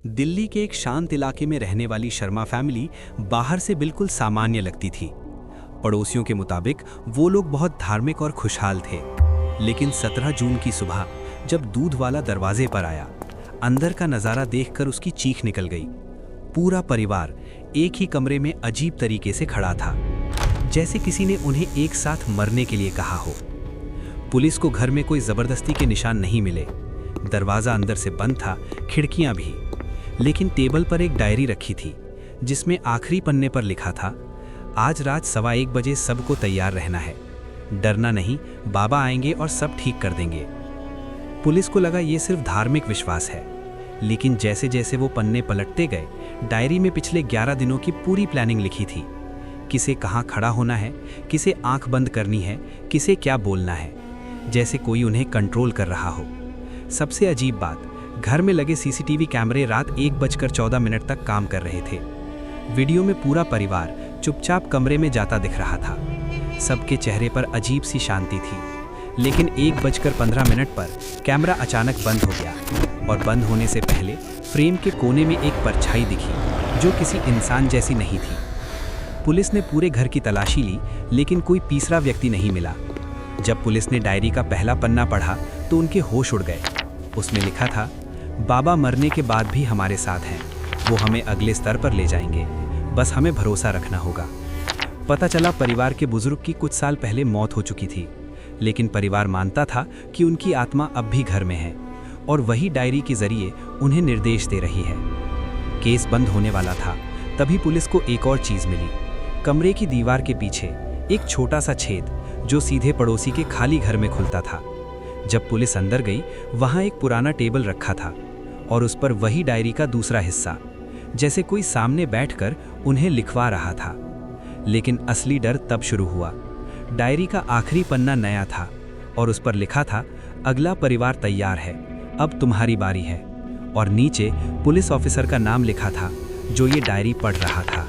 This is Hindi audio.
दिल्ली के एक शांत इलाके में रहने वाली शर्मा फैमिली बाहर से बिल्कुल सामान्य लगती थी। पड़ोसियों के मुताबिक वो लोग बहुत धार्मिक और खुशहाल थे। लेकिन 17 जून की सुबह जब दूध वाला दरवाजे पर आया, अंदर का नज़ारा देखकर उसकी चीख निकल गई। पूरा परिवार एक ही कमरे में अजीब तरीके से खड़ा था, जैसे किसी ने उन्हें एक साथ मरने के लिए कहा हो। पुलिस को घर में कोई ज़बरदस्ती के निशान नहीं मिले। दरवाज़ा अंदर से बंद था, खिड़कियां भी। लेकिन टेबल पर एक डायरी रखी थी, जिसमें आखिरी पन्ने पर लिखा था, आज रात 1:15 बजे सबको तैयार रहना है। डरना नहीं, बाबा आएंगे और सब ठीक कर देंगे। पुलिस को लगा ये सिर्फ धार्मिक विश्वास है, लेकिन जैसे जैसे वो पन्ने पलटते गए, डायरी में पिछले 11 दिनों की पूरी प्लानिंग लिखी थी। किसे कहाँ खड़ा होना है, किसे आंख बंद करनी है, किसे क्या बोलना है, जैसे कोई उन्हें कंट्रोल कर रहा हो। सबसे अजीब बात, घर में लगे सीसीटीवी कैमरे रात 1:14 तक काम कर रहे थे। वीडियो में पूरा परिवार चुपचाप कमरे में जाता दिख रहा था। सबके चेहरे पर अजीब सी शांति थी। लेकिन 1:15 पर कैमरा अचानक बंद हो गया, और बंद होने से पहले फ्रेम के कोने में एक परछाई दिखी, जो किसी इंसान जैसी नहीं थी। पुलिस ने पूरे घर की तलाशी ली, लेकिन कोई तीसरा व्यक्ति नहीं मिला। जब पुलिस ने डायरी का पहला पन्ना पढ़ा तो उनके होश उड़ गए। उसमें लिखा था, बाबा मरने के बाद भी हमारे साथ हैं, वो हमें अगले स्तर पर ले जाएंगे, बस हमें भरोसा रखना होगा। पता चला परिवार के बुजुर्ग की कुछ साल पहले मौत हो चुकी थी, लेकिन परिवार मानता था कि उनकी आत्मा अब भी घर में है, और वही डायरी के जरिए उन्हें निर्देश दे रही है। केस बंद होने वाला था, तभी पुलिस को एक और चीज़ मिली। कमरे की दीवार के पीछे एक छोटा सा छेद, जो सीधे पड़ोसी के खाली घर में खुलता था। जब पुलिस अंदर गई, वहां एक पुराना टेबल रखा था, और उस पर वही डायरी का दूसरा हिस्सा, जैसे कोई सामने बैठकर उन्हें लिखवा रहा था। लेकिन असली डर तब शुरू हुआ। डायरी का आखिरी पन्ना नया था, और उस पर लिखा था, अगला परिवार तैयार है, अब तुम्हारी बारी है। और नीचे पुलिस ऑफिसर का नाम लिखा था, जो ये डायरी पढ़ रहा था।